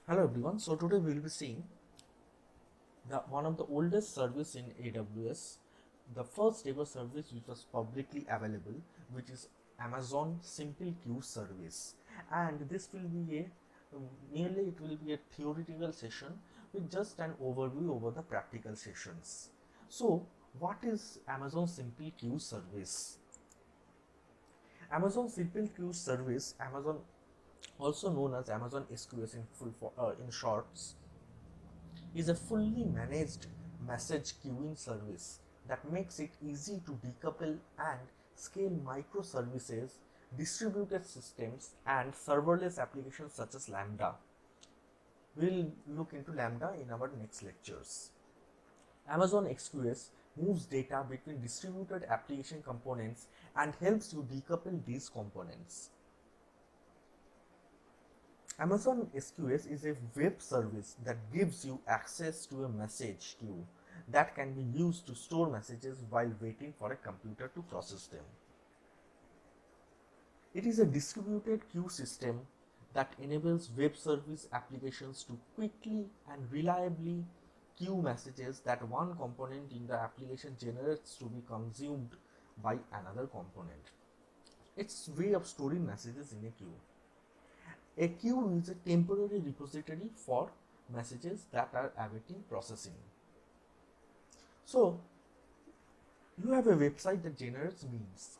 Hello everyone. So today we will be seeing one of the oldest service in AWS, the first ever service which was publicly available, which is Amazon Simple Queue service. And this will be nearly it will be a theoretical session with just an overview over the practical sessions. So what is Amazon Simple Queue service? Amazon Simple Queue service, Amazon also known as Amazon SQS in shorts, is a fully managed message queuing service that makes it easy to decouple and scale microservices, distributed systems, and serverless applications such as Lambda. We'll look into Lambda in our next lectures. Amazon SQS moves data between distributed application components and helps you decouple these components. Amazon SQS is a web service that gives you access to a message queue that can be used to store messages while waiting for a computer to process them. It is a distributed queue system that enables web service applications to quickly and reliably queue messages that one component in the application generates to be consumed by another component. It's a way of storing messages in a queue. A queue is a temporary repository for messages that are awaiting processing. So, you have a website that generates memes.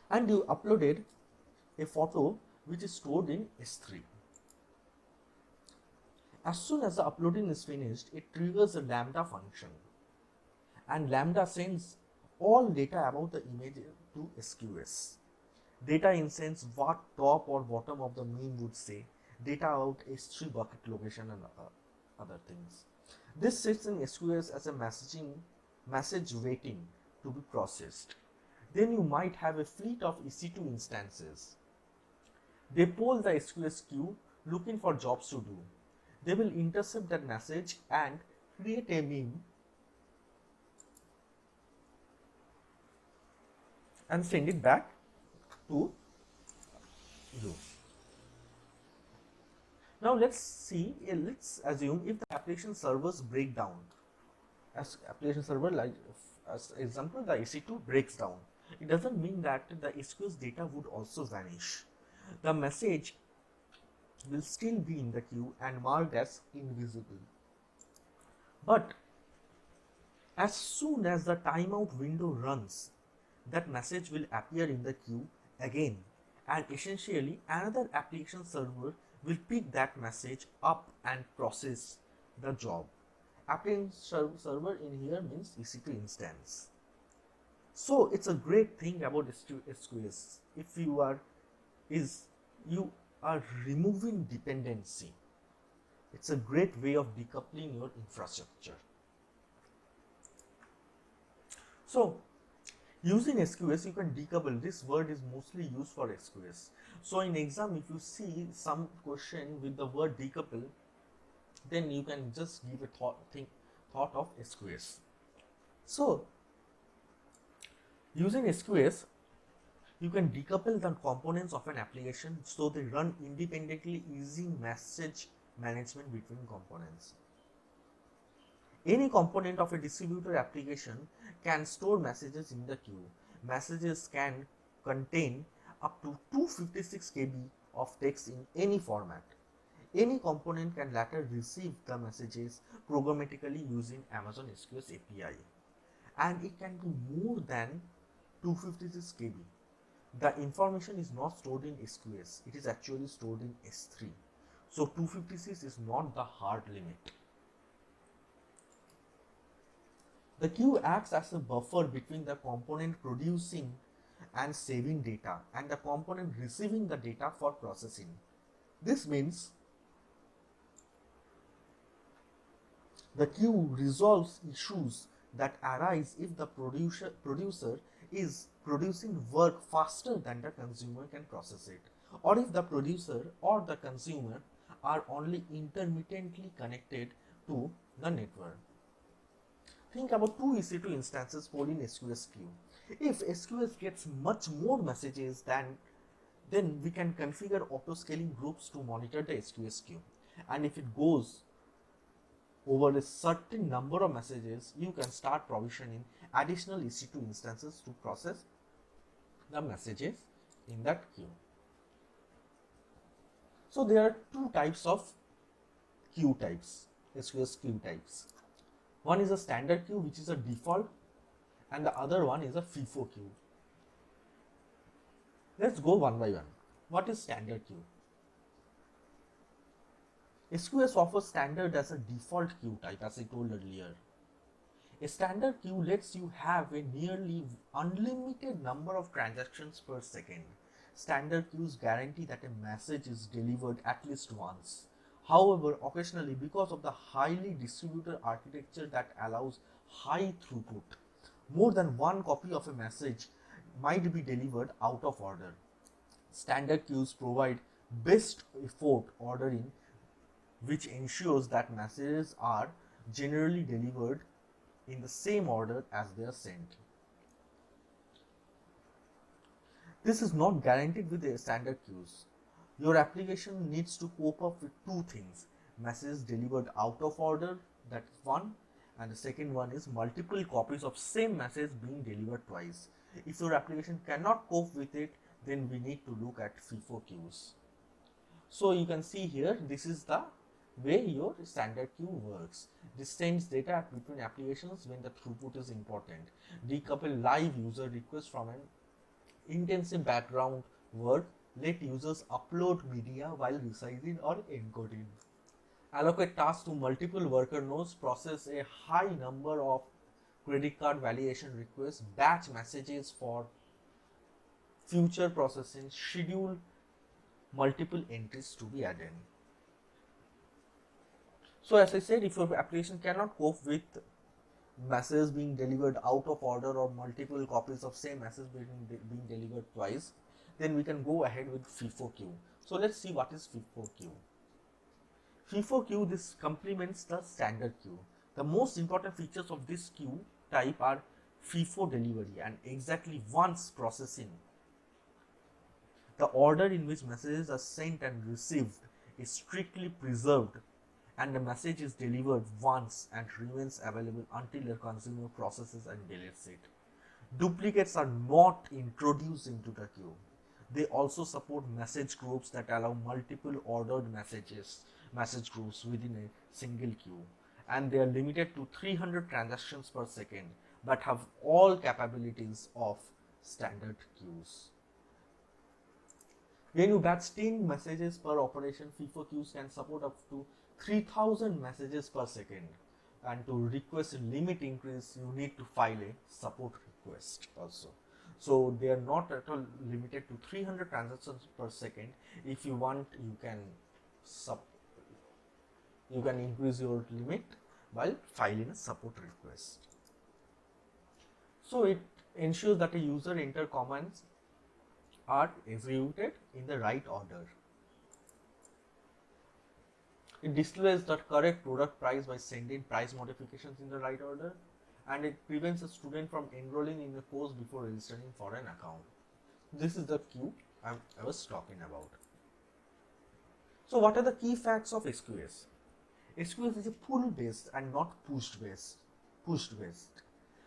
And you uploaded a photo which is stored in S3. As soon as the uploading is finished, it triggers a Lambda function. And Lambda sends all data about the image to SQS. Data in sense what top or bottom of the meme would say, data about S3 bucket location and other things. This sits in SQS as a message waiting to be processed. Then you might have a fleet of EC2 instances. They poll the SQS queue looking for jobs to do. They will intercept that message and create a meme and send it back to you. Now let's assume if the application servers break down. As application server, like as example, the EC2 breaks down. It doesn't mean that the SQS data would also vanish. The message will still be in the queue and marked as invisible. But as soon as the timeout window runs, that message will appear in the queue again, and essentially another application server will pick that message up and process the job. Application server in here means EC2 instance. So it's a great thing about SQS. If you are removing dependency. It's a great way of decoupling your infrastructure. So using SQS, you can decouple. This word is mostly used for SQS. So in exam, if you see some question with the word decouple, then you can just give a thought of SQS. So using SQS, you can decouple the components of an application so they run independently, easing message management between components. Any component of a distributed application can store messages in the queue. Messages can contain up to 256 KB of text in any format. Any component can later receive the messages programmatically using Amazon SQS API. And it can be more than 256 KB. The information is not stored in SQS, it is actually stored in S3. So 256 is not the hard limit. The queue acts as a buffer between the component producing and saving data and the component receiving the data for processing. This means the queue resolves issues that arise if the producer is producing work faster than the consumer can process it, or if the producer or the consumer are only intermittently connected to the network. Think about two EC2 instances polling SQS queue. If SQS gets much more messages then we can configure auto scaling groups to monitor the SQS queue. And if it goes over a certain number of messages, you can start provisioning additional EC2 instances to process the messages in that queue. So there are two types of queue types, SQS queue types. One is a standard queue, which is a default, and the other one is a FIFO queue. Let's go one by one. What is standard queue? SQS offers standard as a default queue type, as I told earlier. A standard queue lets you have a nearly unlimited number of transactions per second. Standard queues guarantee that a message is delivered at least once. However, occasionally, because of the highly distributed architecture that allows high throughput, more than one copy of a message might be delivered out of order. Standard queues provide best effort ordering, which ensures that messages are generally delivered in the same order as they are sent. This is not guaranteed with the standard queues. Your application needs to cope up with two things: messages delivered out of order, that's one, and the second one is multiple copies of same message being delivered twice. If your application cannot cope with it, then we need to look at FIFO queues. So you can see here, this is the way your standard queue works. This sends data between applications when the throughput is important. Decouple live user requests from an intensive background work. Let users upload media while resizing or encoding. Allocate tasks to multiple worker nodes. Process a high number of credit card validation requests. Batch messages for future processing. Schedule multiple entries to be added. So as I said, if your application cannot cope with messages being delivered out of order or multiple copies of same message being delivered twice, then we can go ahead with FIFO queue. So let's see what is FIFO queue. FIFO queue, this complements the standard queue. The most important features of this queue type are FIFO delivery and exactly once processing. The order in which messages are sent and received is strictly preserved, and the message is delivered once and remains available until the consumer processes and deletes it. Duplicates are not introduced into the queue. They also support message groups that allow multiple ordered message groups within a single queue, and they are limited to 300 transactions per second but have all capabilities of standard queues. When you batch 10 messages per operation, FIFO queues can support up to 3000 messages per second, and to request a limit increase you need to file a support request also. So they are not at all limited to 300 transactions per second. If you want, you can increase your limit while filing a support request. So it ensures that a user enter commands are executed in the right order. It displays the correct product price by sending price modifications in the right order, and it prevents a student from enrolling in a course before registering for an account. This is the queue I was talking about. So what are the key facts of SQS? SQS is a pull based and not pushed based.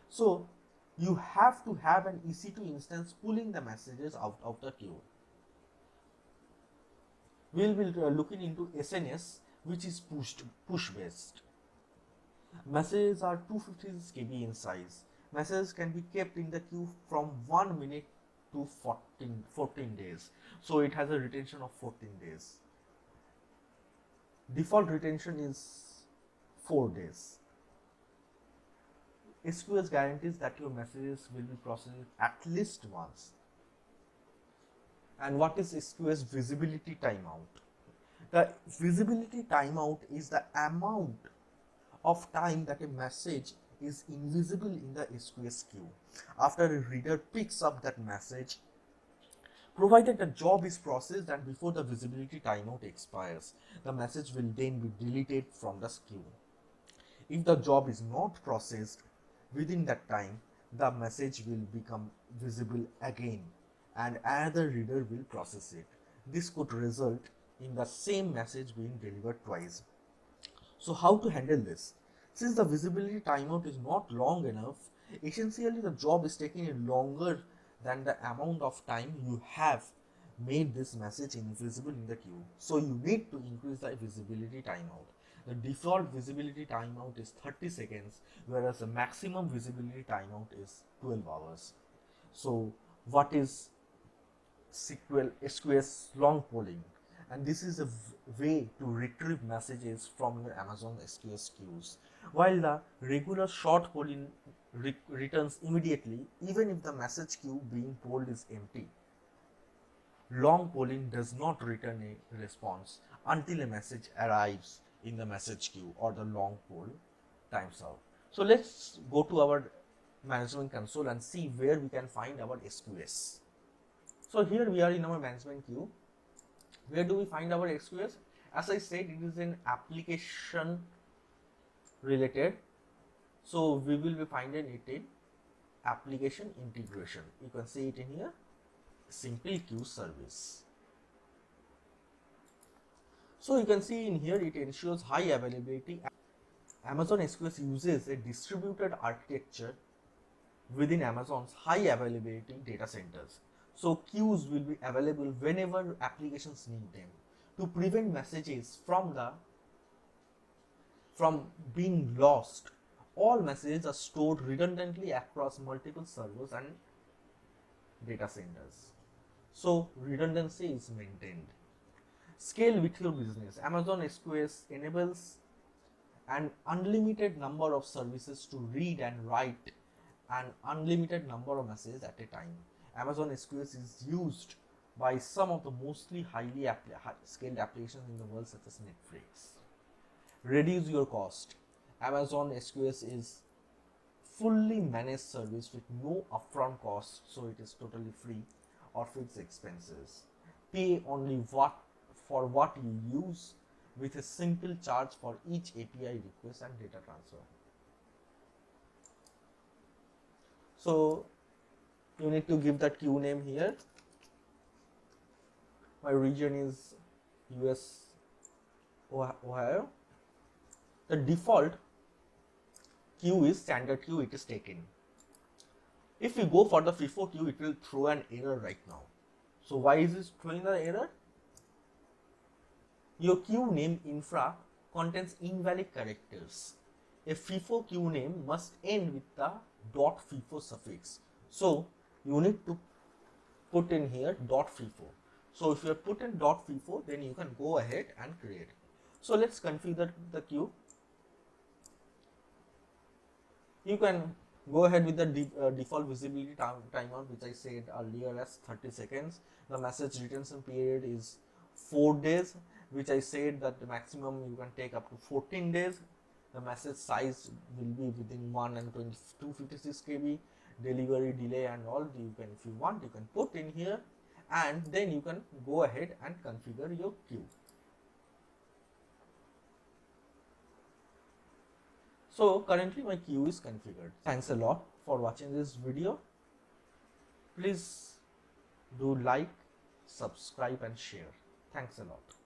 So you have to have an EC2 instance pulling the messages out of the queue. We'll be looking into SNS, which is push based. Messages are 256 KB in size. Messages can be kept in the queue from 1 minute to 14 days. So it has a retention of 14 days. Default retention is 4 days. SQS guarantees that your messages will be processed at least once. And what is SQS visibility timeout? The visibility timeout is the amount of time that a message is invisible in the SQS queue after a reader picks up that message, provided the job is processed and before the visibility timeout expires. The message will then be deleted from the queue. If the job is not processed within that time, the message will become visible again and another reader will process it. This could result in the same message being delivered twice. So how to handle this? Since the visibility timeout is not long enough, essentially the job is taking longer than the amount of time you have made this message invisible in the queue. So you need to increase the visibility timeout. The default visibility timeout is 30 seconds, whereas the maximum visibility timeout is 12 hours. So what is SQS long polling? And this is a way to retrieve messages from your Amazon SQS queues. While the regular short polling returns immediately, even if the message queue being polled is empty. Long polling does not return a response until a message arrives in the message queue or the long poll times out. So let's go to our management console and see where we can find our SQS. So here we are in our management queue. Where do we find our SQS? As I said, it is an application related. So we will be finding it in application integration. You can see it in here, simple queue service. So you can see in here it ensures high availability. Amazon SQS uses a distributed architecture within Amazon's high availability data centers. So queues will be available whenever applications need them. To prevent messages from being lost, all messages are stored redundantly across multiple servers and data centers. So redundancy is maintained. Scale with your business. Amazon SQS enables an unlimited number of services to read and write an unlimited number of messages at a time. Amazon SQS is used by some of the mostly highly scaled applications in the world, such as Netflix. Reduce your cost. Amazon SQS is fully managed service with no upfront cost, so it is totally free or fixed expenses. Pay only for what you use, with a simple charge for each API request and data transfer. So you need to give that queue name here. My region is US Ohio. The default queue is standard queue, it is taken. If you go for the FIFO queue, it will throw an error right now. So why is this throwing the error? Your queue name infra contains invalid characters. A FIFO queue name must end with the .FIFO suffix. So you need to put in here .FIFO. So if you have put in .FIFO, then you can go ahead and create. So let's configure the queue. You can go ahead with the default visibility timeout, which I said earlier as 30 seconds. The message retention period is 4 days, which I said that the maximum you can take up to 14 days. The message size will be within 1 and 256 KB. Delivery delay and all, you can, if you want, you can put in here, and then you can go ahead and configure your queue. So currently my queue is configured. Thanks a lot for watching this video. Please do like, subscribe and share. Thanks a lot.